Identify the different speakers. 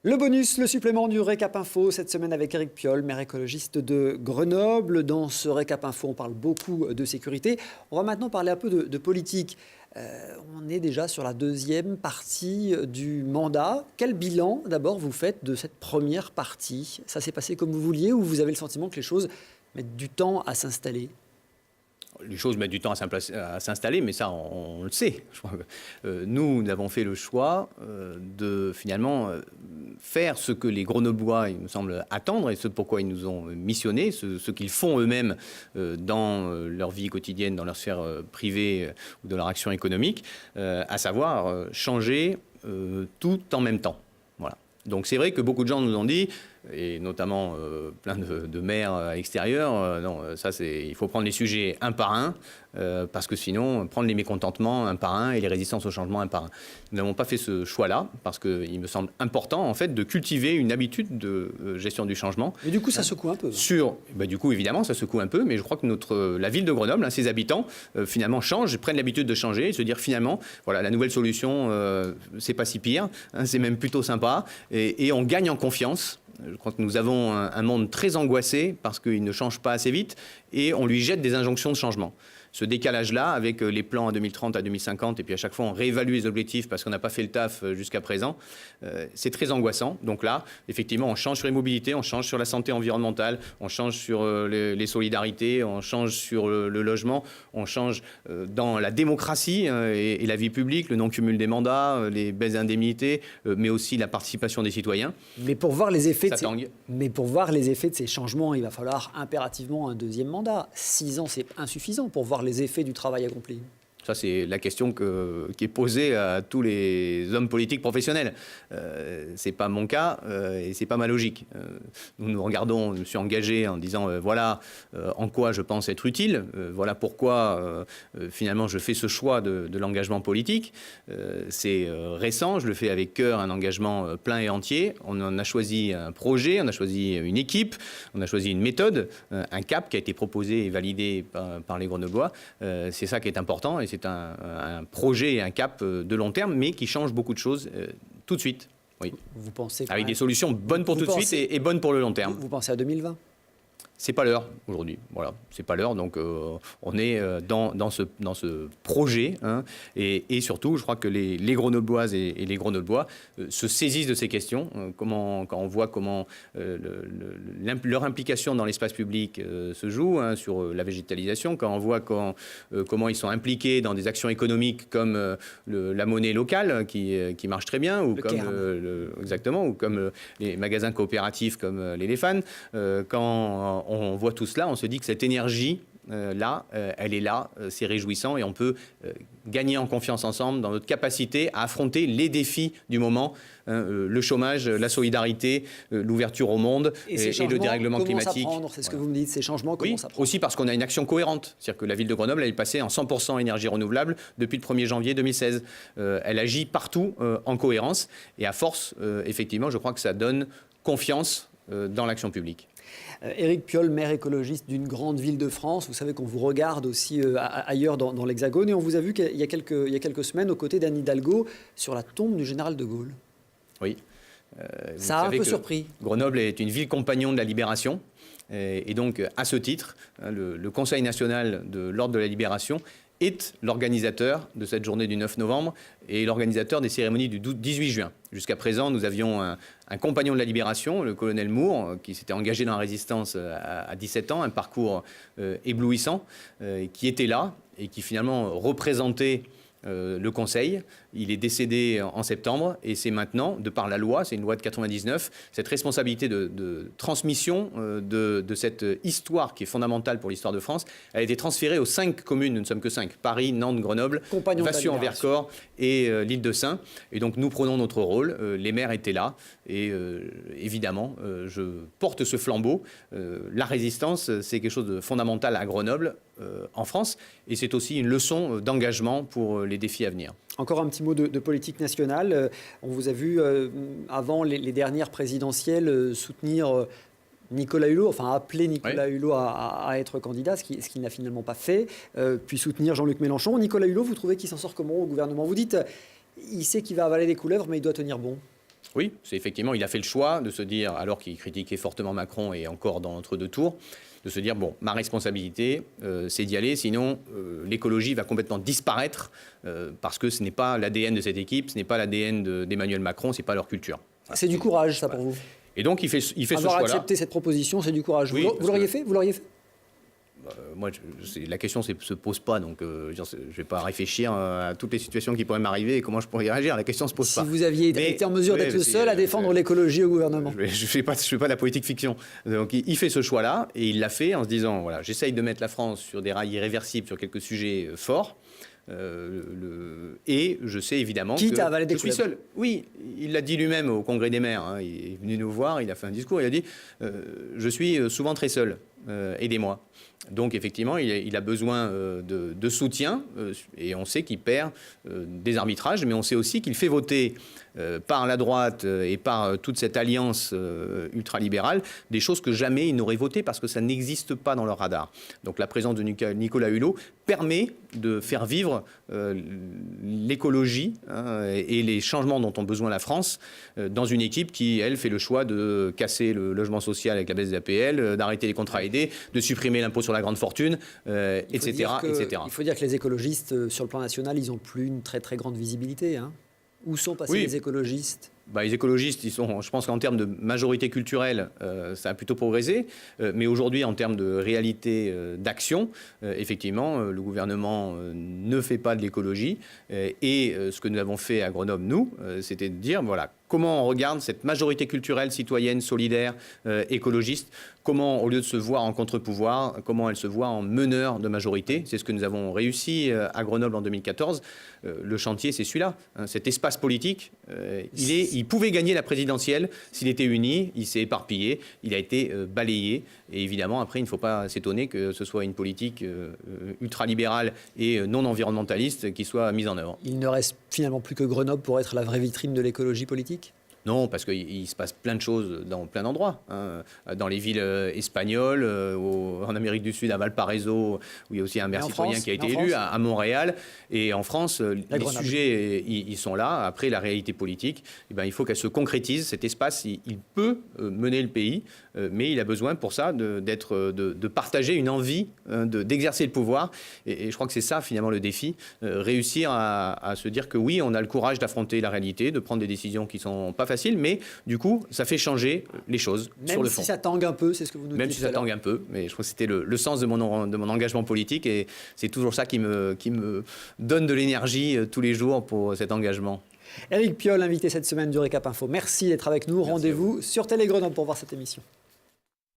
Speaker 1: Le bonus, le supplément du Récap Info, cette semaine avec Éric Piolle, maire écologiste de Grenoble. Dans ce Récap Info, on parle beaucoup de sécurité. On va maintenant parler un peu de politique. On est déjà sur la deuxième partie du mandat. Quel bilan, d'abord, vous faites de cette première partie? Ça s'est passé comme vous vouliez ou vous avez le sentiment que les choses mettent du temps à s'installer?
Speaker 2: Les choses mettent du temps à s'installer, mais ça, on le sait. Je crois que, nous avons fait le choix de finalement faire ce que les Grenoblois, il me semble, attendent et ce pourquoi ils nous ont missionnés, ce qu'ils font eux-mêmes dans leur vie quotidienne, dans leur sphère privée ou dans leur action économique, à savoir changer tout en même temps. Voilà. Donc c'est vrai que beaucoup de gens nous ont dit, et notamment plein de maires à l'extérieur, non, ça il faut prendre les sujets un par un, parce que sinon, prendre les mécontentements un par un et les résistances au changement un par un. Nous n'avons pas fait ce choix-là, parce qu'il me semble important, en fait, de cultiver une habitude de gestion du changement.
Speaker 1: Mais du coup, ça secoue un peu.
Speaker 2: Du coup, évidemment, ça secoue un peu, mais je crois que la ville de Grenoble, ses habitants, finalement, changent, prennent l'habitude de changer et se dire, finalement, voilà, la nouvelle solution, c'est pas si pire, c'est même plutôt sympa, et on gagne en confiance. Je crois que nous avons un monde très angoissé parce qu'il ne change pas assez vite et on lui jette des injonctions de changement. Ce décalage-là, avec les plans à 2030, à 2050, et puis à chaque fois on réévalue les objectifs parce qu'on n'a pas fait le taf jusqu'à présent, c'est très angoissant. Donc là, effectivement, on change sur les mobilités, on change sur la santé environnementale, on change sur les solidarités, on change sur le logement, on change dans la démocratie et la vie publique, le non-cumul des mandats, les baisses d'indemnités, mais aussi la participation des citoyens.
Speaker 1: Mais pour voir les effets de ces changements, il va falloir impérativement un deuxième mandat. 6 ans, c'est insuffisant pour voir les effets du travail accompli.
Speaker 2: Ça, c'est la question qui est posée à tous les hommes politiques professionnels. C'est pas mon cas et c'est pas ma logique. Nous regardons, je me suis engagé en disant voilà en quoi je pense être utile, voilà pourquoi finalement je fais ce choix de l'engagement politique. C'est récent, je le fais avec cœur, un engagement plein et entier. On en a choisi un projet, on a choisi une équipe, on a choisi une méthode, un cap qui a été proposé et validé par les Grenoblois. C'est ça qui est important. Et c'est un projet et un cap de long terme, mais qui change beaucoup de choses tout de suite. Oui.
Speaker 1: Vous pensez
Speaker 2: avec des solutions bonnes pour tout de suite et bonnes pour le long terme.
Speaker 1: Vous pensez à 2020 ?
Speaker 2: C'est pas l'heure aujourd'hui. Voilà, c'est pas l'heure. Donc on est dans ce projet, hein, et surtout, je crois que les Grenobloises et les Grenoblois se saisissent de ces questions. Quand on voit comment leur implication dans l'espace public se joue, hein, sur la végétalisation, quand on voit comment ils sont impliqués dans des actions économiques comme la monnaie locale qui marche très bien, ou exactement, ou comme les magasins coopératifs comme l'Éléphane, quand on voit tout cela, on se dit que cette énergie, elle est là, c'est réjouissant et on peut gagner en confiance ensemble dans notre capacité à affronter les défis du moment, le chômage, la solidarité, l'ouverture au monde et le dérèglement climatique.
Speaker 1: C'est ce que vous me dites, ces changements, comment ça prend ?
Speaker 2: Aussi parce qu'on a une action cohérente. C'est-à-dire que la ville de Grenoble, elle est passée en 100% énergie renouvelable depuis le 1er janvier 2016. Elle agit partout en cohérence et à force, effectivement, je crois que ça donne confiance dans l'action publique.
Speaker 1: Éric Piolle, maire écologiste d'une grande ville de France. Vous savez qu'on vous regarde aussi ailleurs dans l'Hexagone. Et on vous a vu il y a quelques semaines aux côtés d'Anne Hidalgo sur la tombe du général de Gaulle.
Speaker 2: Oui.
Speaker 1: Ça a un peu surpris.
Speaker 2: Grenoble est une ville compagnon de la Libération. Et donc, à ce titre, le Conseil national de l'Ordre de la Libération est l'organisateur de cette journée du 9 novembre et l'organisateur des cérémonies du 18 juin. Jusqu'à présent, nous avions un compagnon de la Libération, le colonel Moore, qui s'était engagé dans la résistance à 17 ans, un parcours éblouissant, qui était là et qui finalement représentait le Conseil. Il est décédé en septembre et c'est maintenant, de par la loi, c'est une loi de 99, cette responsabilité de transmission de cette histoire qui est fondamentale pour l'histoire de France, elle a été transférée aux 5 communes, nous ne sommes que 5, Paris, Nantes, Grenoble, Vassy-en-Vercors et l'Île-de-Saint. Et donc nous prenons notre rôle, les maires étaient là et évidemment, je porte ce flambeau. La résistance, c'est quelque chose de fondamental à Grenoble, en France, et c'est aussi une leçon d'engagement pour les défis à venir.
Speaker 1: Encore un petit mot de politique nationale. On vous a vu, avant les dernières présidentielles, soutenir Nicolas Hulot, enfin appeler Nicolas Hulot à être candidat, ce qu'il n'a finalement pas fait, puis soutenir Jean-Luc Mélenchon. Nicolas Hulot, vous trouvez qu'il s'en sort comment au gouvernement ? Vous dites, il sait qu'il va avaler des couleuvres, mais il doit tenir bon.
Speaker 2: Oui, c'est effectivement, il a fait le choix de se dire, alors qu'il critiquait fortement Macron et encore dans entre-deux tours, de se dire, bon, ma responsabilité, c'est d'y aller, sinon l'écologie va complètement disparaître, parce que ce n'est pas l'ADN de cette équipe, ce n'est pas l'ADN d'Emmanuel Macron, ce n'est pas leur culture.
Speaker 1: C'est du courage, ça, pour vous?
Speaker 2: Et donc, il fait ce choix-là.
Speaker 1: Avoir accepté cette proposition, c'est du courage.
Speaker 2: Oui,
Speaker 1: vous l'auriez fait? Vous l'auriez fait?
Speaker 2: Moi, la question ne se pose pas, donc je ne vais pas réfléchir à toutes les situations qui pourraient m'arriver et comment je pourrais y réagir. La question ne se pose pas.
Speaker 1: Si vous aviez été en mesure d'être le seul à défendre l'écologie au gouvernement.
Speaker 2: Je ne fais pas de la politique fiction. Donc il fait ce choix-là et il l'a fait en se disant, voilà, j'essaye de mettre la France sur des rails irréversibles sur quelques sujets forts. Et je sais évidemment
Speaker 1: Quitte à avaler des
Speaker 2: je suis seul. Oui, il l'a dit lui-même au Congrès des maires. Hein. Il est venu nous voir, il a fait un discours, il a dit je suis souvent très seul, aidez-moi. Donc effectivement, il a besoin de soutien et on sait qu'il perd des arbitrages, mais on sait aussi qu'il fait voter par la droite et par toute cette alliance ultralibérale des choses que jamais il n'aurait voté parce que ça n'existe pas dans leur radar. Donc la présence de Nicolas Hulot permet de faire vivre l'écologie et les changements dont ont besoin la France dans une équipe qui, elle, fait le choix de casser le logement social avec la baisse des APL, d'arrêter les contrats aidés, de supprimer l'impôt sur la grande fortune, etc., etc.
Speaker 1: Il faut dire que les écologistes, sur le plan national, ils n'ont plus une très très grande visibilité. Hein. Où sont passés les écologistes?
Speaker 2: Les écologistes, je pense qu'en termes de majorité culturelle, ça a plutôt progressé. Mais aujourd'hui, en termes de réalité d'action, effectivement, le gouvernement ne fait pas de l'écologie. Et ce que nous avons fait à Grenoble, nous, c'était de dire, voilà, comment on regarde cette majorité culturelle, citoyenne, solidaire, écologiste, comment, au lieu de se voir en contre-pouvoir, comment elle se voit en meneur de majorité. C'est ce que nous avons réussi à Grenoble en 2014. Le chantier, c'est celui-là. Hein, cet espace politique, il pouvait gagner la présidentielle s'il était uni. Il s'est éparpillé, il a été balayé. Et évidemment, après, il ne faut pas s'étonner que ce soit une politique ultralibérale et non environnementaliste qui soit mise en œuvre.
Speaker 1: Il ne reste finalement plus que Grenoble pour être la vraie vitrine de l'écologie politique?
Speaker 2: Non, parce qu'il se passe plein de choses dans plein d'endroits. Hein. Dans les villes espagnoles, en Amérique du Sud, à Valparaiso, où il y a aussi un maire citoyen qui a été élu, à Montréal. Et en France, les sujets, ils sont là. Après, la réalité politique, il faut qu'elle se concrétise. Cet espace, il peut mener le pays, mais il a besoin pour ça de partager une envie d'exercer le pouvoir. Et je crois que c'est ça, finalement, le défi. Réussir à se dire que oui, on a le courage d'affronter la réalité, de prendre des décisions qui ne sont pas facile, mais du coup, ça fait changer les choses sur le fond.
Speaker 1: Même si ça tangue un peu, c'est ce que vous nous dites.
Speaker 2: Même si ça tangue un peu, mais je crois que c'était le sens de mon engagement politique et c'est toujours ça qui me donne de l'énergie tous les jours pour cet engagement.
Speaker 1: Éric Piolle, invité cette semaine du Récap Info. Merci d'être avec nous. Rendez-vous sur Télé Grenoble pour voir cette émission.